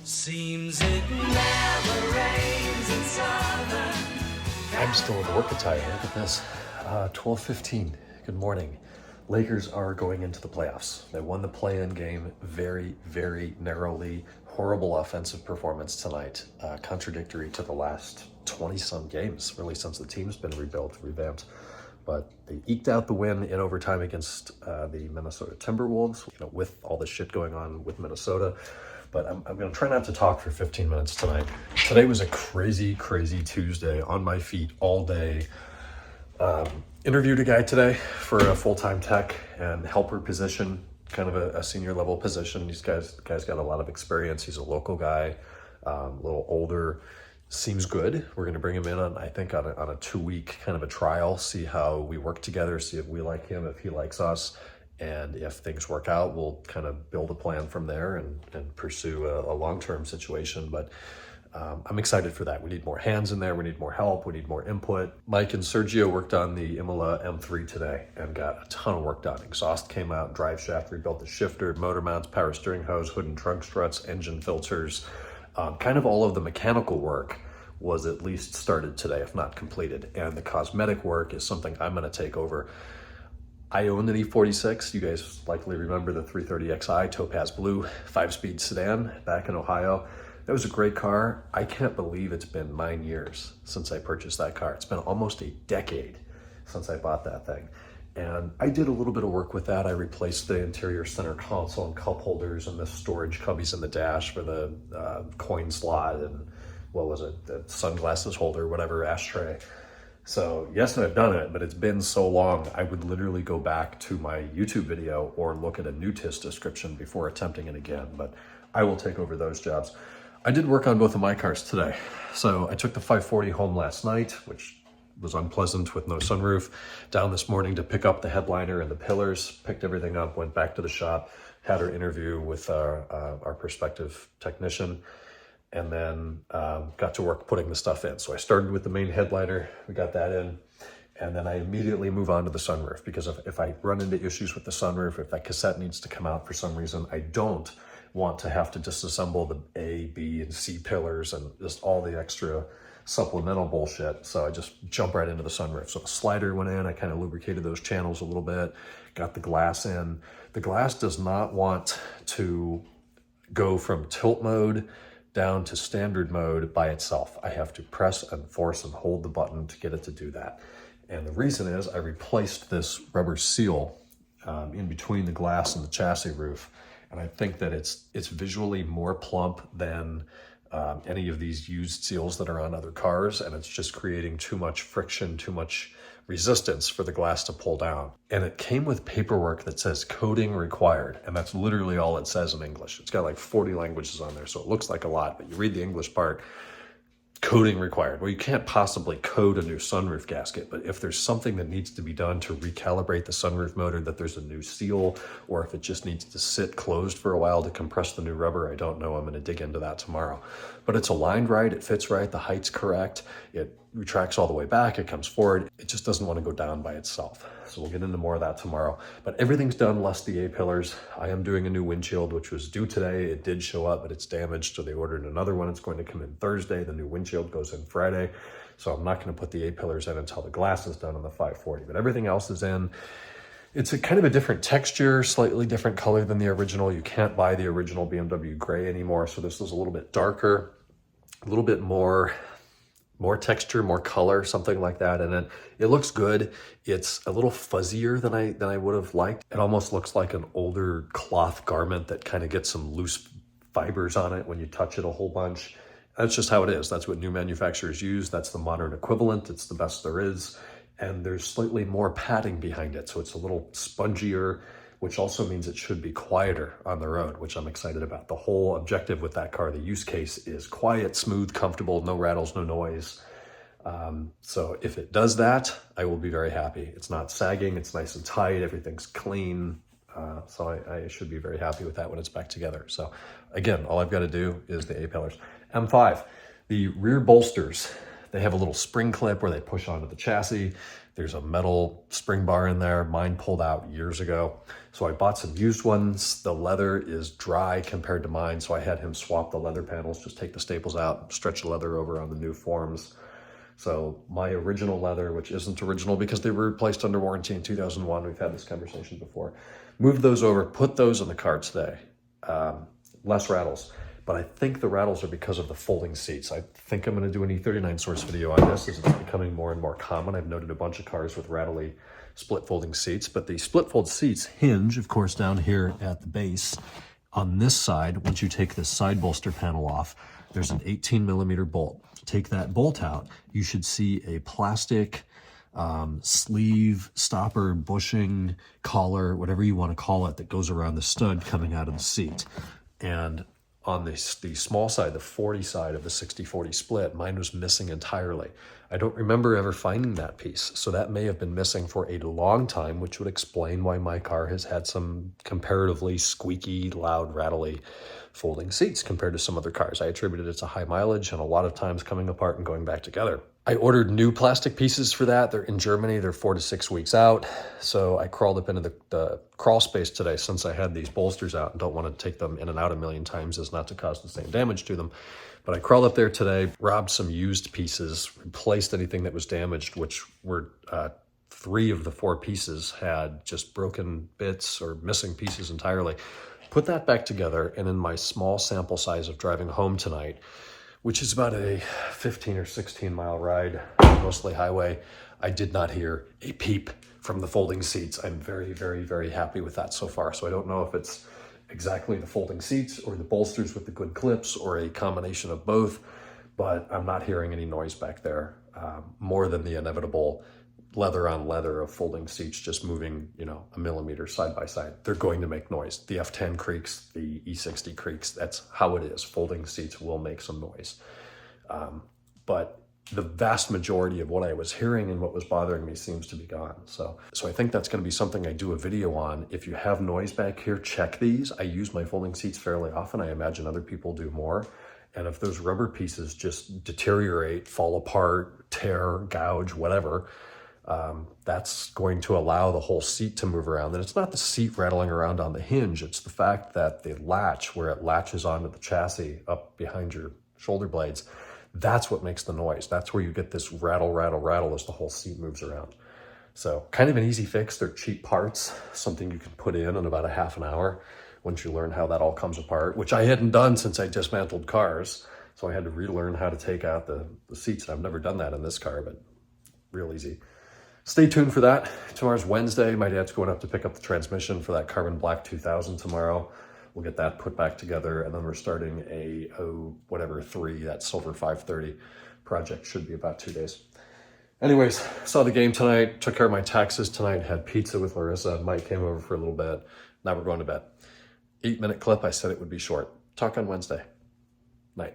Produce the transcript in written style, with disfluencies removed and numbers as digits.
Seems it never rains in summer. I'm still in work attire. Look at this. 12:15. Good morning. Lakers are going into the playoffs. They won the play-in game very, very narrowly. Horrible offensive performance tonight. Contradictory to the last 20-some games, really, since the team's been revamped. But they eked out the win in overtime against the Minnesota Timberwolves, with all the shit going on with Minnesota. But I'm going to try not to talk for 15 minutes tonight. Today was a crazy, crazy Tuesday, on my feet all day. Interviewed a guy today for a full-time tech and helper position, kind of a senior level position. These guy's got a lot of experience. He's a local guy, a little older. Seems good. We're going to bring him in on a 2-week kind of a trial, see how we work together, see if we like him, if he likes us. And if things work out, we'll kind of build a plan from there and pursue a long-term situation. But I'm excited for that. We need more hands in there. We need more help. We need more input. Mike and Sergio worked on the Imola M3 today and got a ton of work done. Exhaust came out, drive shaft, rebuilt the shifter, motor mounts, power steering hose, hood and trunk struts, engine filters. Kind of all of the mechanical work was at least started today, if not completed. And the cosmetic work is something I'm going to take over. I owned an E46. You guys likely remember the 330xi Topaz Blue 5-speed sedan back in Ohio. That was a great car. I can't believe it's been 9 years since I purchased that car. It's been almost a decade since I bought that thing. And I did a little bit of work with that. I replaced the interior center console and cup holders and the storage cubbies in the dash for the coin slot and the sunglasses holder, whatever, ashtray. So yes, I've done it, but it's been so long, I would literally go back to my YouTube video or look at a new TIS description before attempting it again, but I will take over those jobs. I did work on both of my cars today. So I took the 540 home last night, which was unpleasant with no sunroof, down this morning to pick up the headliner and the pillars, picked everything up, went back to the shop, had our interview with our prospective technician, and then got to work putting the stuff in. So I started with the main headliner, we got that in, and then I immediately move on to the sunroof, because if I run into issues with the sunroof, if that cassette needs to come out for some reason, I don't want to have to disassemble the A, B, and C pillars and just all the extra supplemental bullshit. So I just jump right into the sunroof. So the slider went in, I kind of lubricated those channels a little bit, got the glass in. The glass does not want to go from tilt mode down to standard mode by itself. I have to press and force and hold the button to get it to do that. And the reason is I replaced this rubber seal in between the glass and the chassis roof. And I think that it's visually more plump than any of these used seals that are on other cars. And it's just creating too much friction, too much resistance for the glass to pull down. And it came with paperwork that says coding required. And that's literally all it says in English. It's got like 40 languages on there, so it looks like a lot, but you read the English part, coding required. Well, you can't possibly code a new sunroof gasket, but if there's something that needs to be done to recalibrate the sunroof motor, that there's a new seal, or if it just needs to sit closed for a while to compress the new rubber, I don't know. I'm going to dig into that tomorrow. But it's aligned right, it fits right, the height's correct, it retracts all the way back, it comes forward. It just doesn't want to go down by itself. So we'll get into more of that tomorrow. But everything's done, less the A-pillars. I am doing a new windshield, which was due today. It did show up, but it's damaged, so they ordered another one. It's going to come in Thursday. The new windshield goes in Friday. So I'm not going to put the A-pillars in until the glass is done on the 540. But everything else is in. It's a kind of a different texture, slightly different color than the original. You can't buy the original BMW gray anymore, so this is a little bit darker, a little bit more texture, more color, something like that. And it looks good. It's a little fuzzier than I would have liked. It almost looks like an older cloth garment that kind of gets some loose fibers on it when you touch it a whole bunch. That's just how it is. That's what new manufacturers use. That's the modern equivalent. It's the best there is. And there's slightly more padding behind it. So it's a little spongier, which also means it should be quieter on the road, which I'm excited about. The whole objective with that car, the use case, is quiet, smooth, comfortable, no rattles, no noise. So if it does that, I will be very happy. It's not sagging, it's nice and tight, everything's clean. So I should be very happy with that when it's back together. So again, all I've got to do is the A-pillars. M5, the rear bolsters They have a little spring clip where they push onto the chassis. There's a metal spring bar in there. Mine pulled out years ago. So I bought some used ones. The leather is dry compared to mine, so I had him swap the leather panels, just take the staples out, stretch the leather over on the new forms. So my original leather, which isn't original because they were replaced under warranty in 2001, we've had this conversation before, moved those over, put those in the car today. Less rattles, but I think the rattles are because of the folding seats. I think I'm gonna do an E39 source video on this as it's becoming more and more common. I've noted a bunch of cars with rattly split folding seats, but the split fold seats hinge, of course, down here at the base. On this side, once you take this side bolster panel off, there's an 18mm bolt. Take that bolt out, you should see a plastic sleeve, stopper, bushing, collar, whatever you want to call it, that goes around the stud coming out of the seat. And on the small side, the 40 side of the 60/40 split, mine was missing entirely. I don't remember ever finding that piece, so that may have been missing for a long time, which would explain why my car has had some comparatively squeaky, loud, rattly folding seats compared to some other cars. I attributed it to high mileage and a lot of times coming apart and going back together. I ordered new plastic pieces for that. They're in Germany. They're 4 to 6 weeks out. So I crawled up into the crawl space today since I had these bolsters out and don't want to take them in and out a million times as not to cause the same damage to them. But I crawled up there today, robbed some used pieces, replaced anything that was damaged, which were 3 of the 4 pieces had just broken bits or missing pieces entirely. Put that back together, and in my small sample size of driving home tonight, which is about a 15 or 16 mile ride, mostly highway, I did not hear a peep from the folding seats. I'm very, very, very happy with that so far. So I don't know if it's exactly the folding seats or the bolsters with the good clips or a combination of both, but I'm not hearing any noise back there, more than the inevitable leather on leather of folding seats just moving, a millimeter side by side. They're going to make noise. The F10 creaks, the E60 creaks. That's how it is. Folding seats will make some noise. But the vast majority of what I was hearing and what was bothering me seems to be gone. So I think that's going to be something I do a video on. If you have noise back here, check these. I use my folding seats fairly often. I imagine other people do more. And if those rubber pieces just deteriorate, fall apart, tear, gouge, whatever, that's going to allow the whole seat to move around. And it's not the seat rattling around on the hinge. It's the fact that the latch, where it latches onto the chassis up behind your shoulder blades, that's what makes the noise. That's where you get this rattle, rattle, rattle as the whole seat moves around. So kind of an easy fix. They're cheap parts, something you can put in about a half an hour once you learn how that all comes apart, which I hadn't done since I dismantled cars. So I had to relearn how to take out the seats. And I've never done that in this car, but real easy. Stay tuned for that. Tomorrow's Wednesday. My dad's going up to pick up the transmission for that Carbon Black 2000 tomorrow. We'll get that put back together, and then we're starting a 3, that Silver 530 project. Should be about 2 days. Anyways, saw the game tonight, took care of my taxes tonight, had pizza with Larissa. Mike came over for a little bit. Now we're going to bed. 8-minute clip. I said it would be short. Talk on Wednesday. Night.